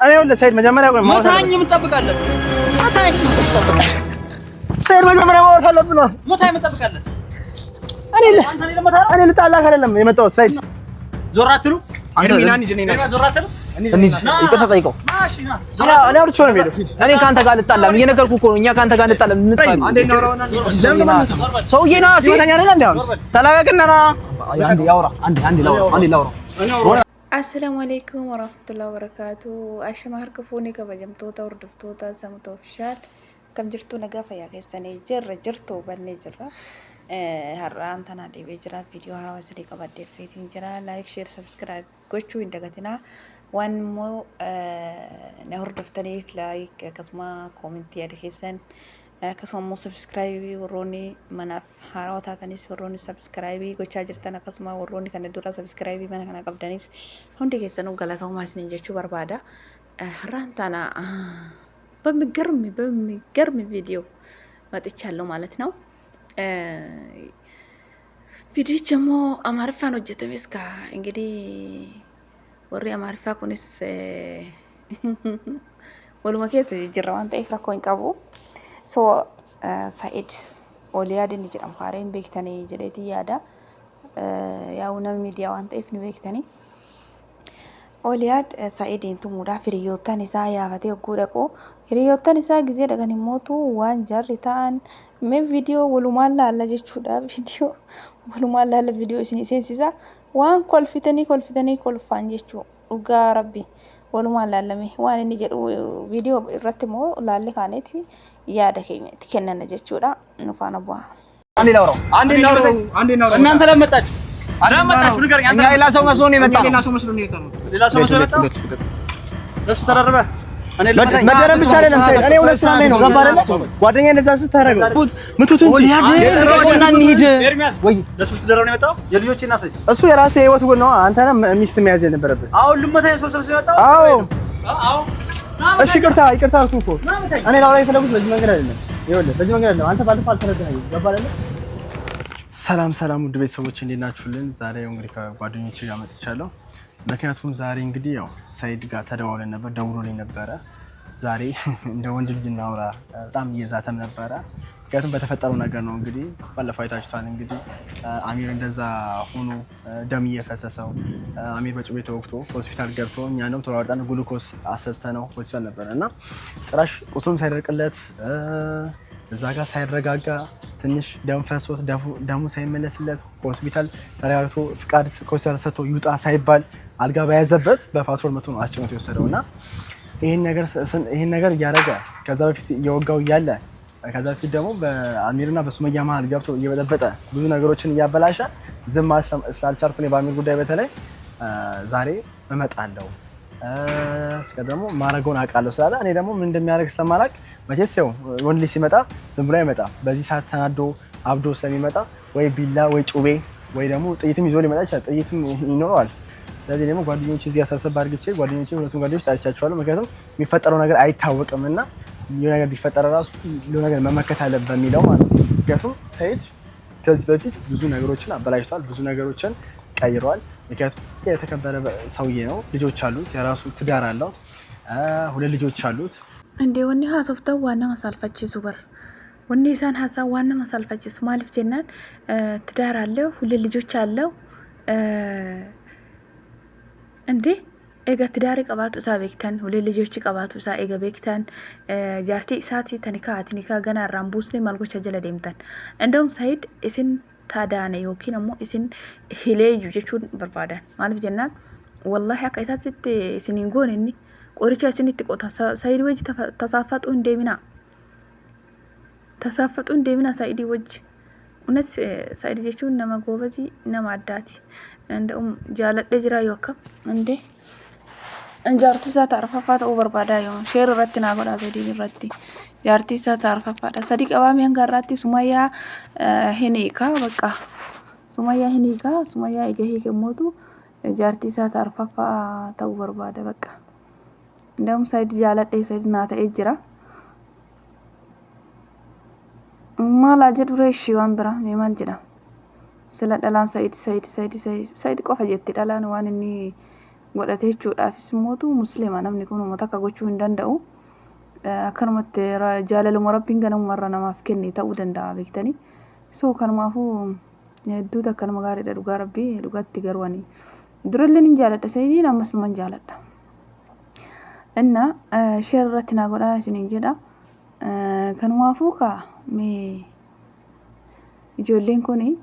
እኔ ወለ ሰይድ መጀመሪያ ቆይ ሞታኝ የምጠብቃለህ ሞታኝ የምጠብቃለህ ሰይድ መጀመሪያ ማውራት አለብን። ሞታኝ የምጠብቃለህ እኔ ልጣላህ አይደለም የመጣሁት ሰይድ ዞር አትሉ ሚናን ይጀኔና ዞር አትሉ እንዴ ይቅርታ ጠይቀው እኔ አውርቼው ነው የምሄደው። እኔ ካንተ ጋር ልጣላም እየነገርኩህ እኮ ነው። እኛ ካንተ ጋር ልጣላም እንጣላ አንዴ እናውራውና ሰውዬ ና ሲመታኝ አይደል እንዴ አሁን ተላቀቅና ና አንዴ ላውራ አሰላሙ አለይኩም ወራህመቱላሂ ወበረካቱ አሸማ harkafuuni kabajamtoota hordoftoota Samtuu Official kam jirtu nagaa fayyaa keessanii jirtu bannee jirra har'aan tana deebi'ee jira viidiyoo haaraa isinii qabaddeeffatiin jira like share subscribe gochuu hin dagatinaa waan immoo na hordoftaniif like akkasuma koomentii yaada keessan akkasuma subscribe warroonni manaaf haaraa taatanis warroonni subscribe gochaa jirtan akkasuma warroonni kana dura subscribe mana kana qabdanis hundi keessanuu galatoomaa isiniin jechuu barbaada har'aan tana በሚገርም ቪዲዮ መጥቻለሁ ማለት ነው። ቪዲዮ ደግሞ አማርፋን ወጀተም እስካ እንግዲህ ወሬ አማርፋ ኩንስ ወሉማ ከሰ ጅራዋን ጠይፍ ረኮኝ ቀቡ ሶ ሳኢድ ኦሊያድን ጅራም ፋሬን ቤክተኒ ጅሬቲ ያዳ ያው ነው ሚዲያዋን ጠይፍ ነው ቤክተኒ ኦሊያድ ሳኢድን ቱሙዳ ፍሪዮታን ኢሳ ያፈቴ ጉደቆ ፍሪዮታን ኢሳ ጊዜ ደገን ሞቱ ዋን ጀሪታን ምን ቪዲዮ ወሉማላ አለ ጀቹዳ ቪዲዮ ወሉማላ አለ ቪዲዮ ሲንሲሳ ዋን ኮልፊተኒ ኮልፋን ጀቹ ኡጋ ረቢ ወሉማላ አለ ዋን እንጂ ቪዲዮ ረትሞ ላለ ካኔቲ ያደከኝ ትከነነ ጀቹዳ ንፋና ቧ አንዴ ላውራው እናንተ ለመጣችሁ አላመጣችሁ ንገረኝ። አንተ ሌላ ሰው መስሎ ነው የመጣው። ሌላ ሰው መስሎ የመጣው ለሱ ተደረበ። እኔ መደረብ ብቻ አይደለም ሰይድ እኔ ሁለት ስራ ላይ ነው ገባ አይደለ ጓደኛዬ እንደዛ ስታረገው ምቱት እንጂ እና እንሂድ ወይ ለሱ ተደረበ ነው የመጣው። የልጆቼ እናት ነች። እሱ የራሴ ህይወት ጉድ ነው። አንተ ነህ ሚስት መያዝ የነበረብህ። አሁን ልመታኝ ሰው ሰብስበው የመጣው። አዎ እሺ ይቅርታ አልኩህ እኮ እኔ ላውራ የፈለጉት በዚህ መንገድ አይደለም። ይኸውልህ በዚህ መንገድ አይደለም። አንተ ባለፈው አልተረዳኸኝም። ገባ አይደለ? ሰላም ውድ ቤተሰቦች እንዴት ናችሁልን? ዛሬ እንግዲህ ከጓደኞቼ ጋር መጥቻለሁ። ምክንያቱም ዛሬ እንግዲህ ያው ሳይድ ጋር ተደዋውለን ነበር፣ ደውሎልኝ ነበረ። ዛሬ እንደ ወንድ ልጅ እናውራ በጣም እየዛተም ነበረ። ምክንያቱም በተፈጠረው ነገር ነው። እንግዲህ ባለፈው አይታችኋል። እንግዲህ አሚር እንደዛ ሆኖ ደም እየፈሰሰው አሚር በጩቤ ተወግቶ ሆስፒታል ገብቶ እኛንም ተሯርጠን ግሉኮስ አሰጥተነው ሆስፒታል ነበረ እና ጭራሽ ቁስሉም ሳይደርቅለት እዛ ጋር ሳይረጋጋ ትንሽ ደም ፈሶት ደሙ ሳይመለስለት ሆስፒታል ተረጋግቶ ፍቃድ ከሆስፒታል ተሰጥቶ ይውጣ ሳይባል አልጋ በያዘበት በፓትሮል መቶ ነው አስጭኖት የወሰደውና ይሄን ነገር እያደረገ ከዛ በፊት እየወጋው እያለ ከዛ በፊት ደግሞ በአሚርና በሱመያ መሀል ገብቶ እየበጠበጠ ብዙ ነገሮችን እያበላሸ ዝም ሳልቻልኩ እኔ በአሚር ጉዳይ በተለይ ዛሬ እመጣለሁ እስከ ደግሞ ማረገውን አውቃለሁ ስላለ እኔ ደግሞ ምን እንደሚያደርግ ስለማላውቅ መቼስ ያው ወንድ ልጅ ሲመጣ ዝም ብሎ አይመጣ። በዚህ ሰዓት ተናዶ አብዶ ስለሚመጣ ወይ ቢላ ወይ ጩቤ ወይ ደግሞ ጥይትም ይዞ ሊመጣ ይችላል። ጥይትም ይኖረዋል። ስለዚህ ደግሞ ጓደኞቼ እዚህ አሰብሰብ አድርጌ ጓደኞቼ ሁለቱም ጓደኞች ጠርቻቸዋለሁ። ምክንያቱም የሚፈጠረው ነገር አይታወቅምና የሆነ ነገር ቢፈጠር ራሱ የሆነ ነገር መመከት አለበት በሚለው ማለት ነው። ምክንያቱም ሰይድ ከዚህ በፊት ብዙ ነገሮችን አበላሽቷል፣ ብዙ ነገሮችን ቀይሯል። ምክንያቱም የተከበረ ሰውዬ ነው። ልጆች አሉት፣ የራሱ ትዳር አለው፣ ሁለት ልጆች አሉት። እንዴ ወኒ ሀሶፍተው ዋና ማሳልፈችሱ በር ወኒ ኢሳን ሀሳብ ዋና ማሳልፈችሱ ማለፍ ጀናን ትዳር አለው፣ ሁለት ልጆች አለው። እንዴ ኤጋ ትዳር ቀባቱ ሳ ቤክተን ሁለት ልጆች ቀባቱ ሳ ኤጋ ቤክተን ጃርቲ ኢሳቲ ተኒካ ገና ራምቡስኔ ማልጎቻ ጀለ ደምተን እንደውም ሳይድ ኢስን ታዳነ ዮኪን አሞ ኢስን ሂሌዩ ጀቹን በርባዳን ማለፍ ጀናን ወላሂ አካ ኢሳት ኢስኒን ጎንኒ ቆርቻ ኢስኒት ቆታ ሳይድ ወጅ ተሳፈጡ እንደሚና ሳይድ ወጅ እውነት ሳይድ ጀቹን ነማ ጎበዚ ነማ አዳቲ እንደውም ጃለደ ጅራ ይወከም እንዴ እንጃርቲ ሳት አርፋፋት ኦቨር ባዳ ይሁን ሼር ረትና ጎዳ ገዲ ረቲ ጃርቲ ሳት አርፋፋዳ ሰዲ ቀባሚ አንጋራቲ ሱማያ ሄኔካ በቃ ሱማያ ይገሂ ከሞቱ ጃርቲ ሳት አርፋፋ ተው በርባዳ በቃ እንደውም ሳይድ ጃለደ ሳይድ ናታ እጅራ ማላ ጀዱ ረሽ ዋን ብራ የማል ጅራ ስለ ዳላን ሳይድ ቆፋ ጀቲ ዳላን ዋንኒ godhatee jechuudhaafis mootu musliima namni kun uummata akka gochuu hin danda'u. Akkanumatti jaalaluma rabbiin ganamumarra namaaf kenne ta'uu danda'a beektanii. So kanumaafuu hedduutu akkanuma gaariidha dhugaa rabbii dhugaatti garuu ani durallee ni jaaladha Sa'idiin ammas man jaaladha. Inna share irratti naa godhaa isiniin jedha. Kanumaafuu mee ijoolleen kuni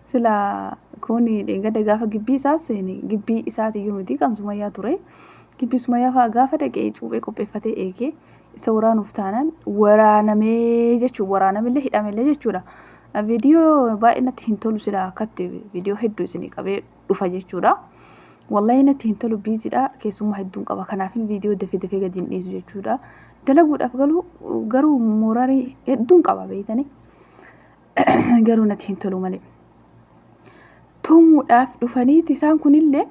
sila kuni dhengada gaafa gibbii isaas gibbii isaatiyyuu miti kan Sumayyaa ture. Gibbii Sumayyaa fa'aa gaafa dhaqee cuubee qopheeffatee eegee isa waraanuuf taanaan waraanamee jechuudha. Waraanamillee hidhamellee jechuudha. Viidiyoo baay'ee natti hin tolu sila akkatti viidiyoo hedduu isinii qabee dhufa jechuudha. Wallahi natti hin tolu biizidha keessummaa hedduun qaba. Kanaaf viidiyoo dafee gadi hin dhiisu jechuudha. Dalaguudhaaf garuu moorarii hedduun qaba beeytanii. Garuu natti hin tolu malee. Tumuudhaaf dhufaniiti isaan kunillee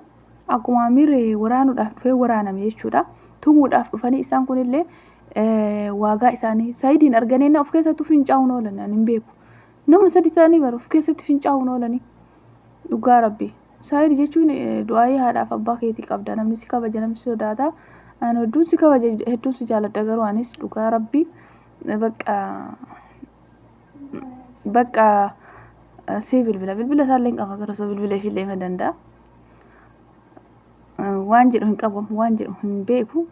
akkuma Amiree waraanuudhaaf dhufee waraaname jechuudha. Tumuudhaaf dhufanii isaan kunillee waagaa isaanii Sa'idiin arganeenna of keessatti fincaa'uun oolan hin beeku. Nama sadi ta'anii bara of keessatti fincaa'uun oolanii dhugaa rabbii. Sa'id jechuun du'aayii haadhaaf abbaa keetii qabda. Namni si kabaja namni si sodaata. Ani hedduun si kabaja hedduun si jaaladha garuu anis dhugaa rabbii bakka si bilbila isaallee hin qaba garuu bilbila ifillee hima danda'a. Waan jedhu hin qabu waan jedhu hin beeku.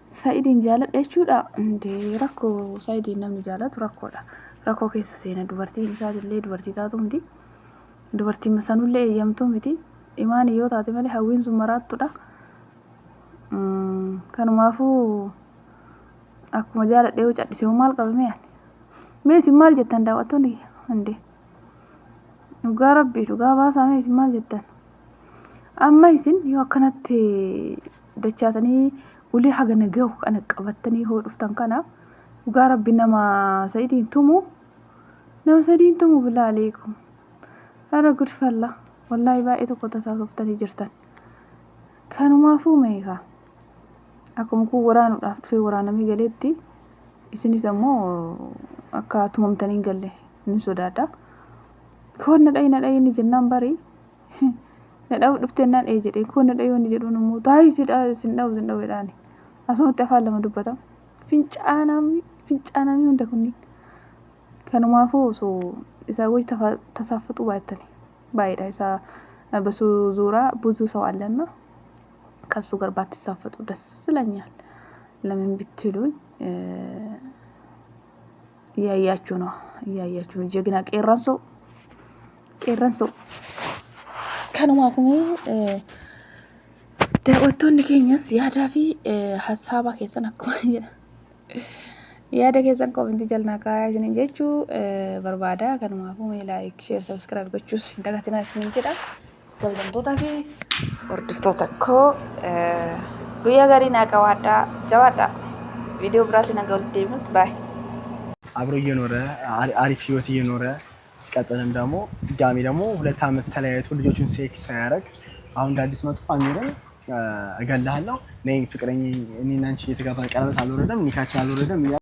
Sa'idiin jaaladha jechuudha. Indee rakkoo Sa'idiin namni jaalatu rakkoodha. Rakkoo keessa seena dubartiin isaatillee dubartii taatu miti. Dubartiin masanullee eeyyamtuu miti. Imaani yoo taate malee hawwiin sun maraattudha. Kanumaafuu akkuma jaaladhee yoo cadhisee maal qabame yaani. Mee isin maal jettan daawwattoonni indee. Dhugaa rabbii dhugaa baasaa mee isin maal jettan. Amma isin yoo akkanatti dachaatanii ulee haga nagahu kana qabattanii hoo dhuftan kana dhugaa rabbii nama Sa'idiin tumu bilaa aleekum. Ara gudfalla wallahi baay'ee tokko tasaasoftanii jirtan. Kanumaafuu meeqa akkuma kun waraanuudhaaf dhufee waraanamee galeetti isinis ammoo akka tumamtanii hin galle ni sodaadha. Koon na dhayi ni jennaan barii nadhaaf dhuftennaan jedhee koon na dhayi wanni jedhuun immoo taa'ii sin dhawu jedhaani. Asumatti afaan lama dubbata. Fincaanamii hunda kunniin. Kanumaafuu osoo isaa wajji tasaaffatu baay'eedha isaa basuu zuuraa ብዙ ሰው አለና ከሱ ጋር ባትሳፈጡ ደስ ይለኛል። ለምን ብትሉኝ እያያችሁ ነው ጀግና ቄረንሶ kanumaafuu daawwattoonni keenyas yaadaa fi hasaaba keessan akkuma jedha. Yaada keessan komentii jalnaa kaayaa isiniin jechuu barbaada. Kanumaafuu like, share, subscribe gochuus hin dagatinaa isiniin jedha. Kabajamtootaa fi hordoftoota koo guyyaa gaarii naa qabaadhaa jabaadhaa. Viidiyoo biraatiin nagaan walitti deebinutti baay. አብሮ እየኖረ አሪፍ ህይወት እየኖረ ሲቀጥልም ደግሞ ድጋሚ ደግሞ 2 አመት ተለያይቶ ልጆቹን ሴክስ ሳያደርግ አሁን እንደ አዲስ መጥቶ አሚረን እገልሃለሁ ነኝ ፍቅረኛ እኔና አንቺ እየተጋባን ቀለበት አልወረደም ኒካችን አልወረደም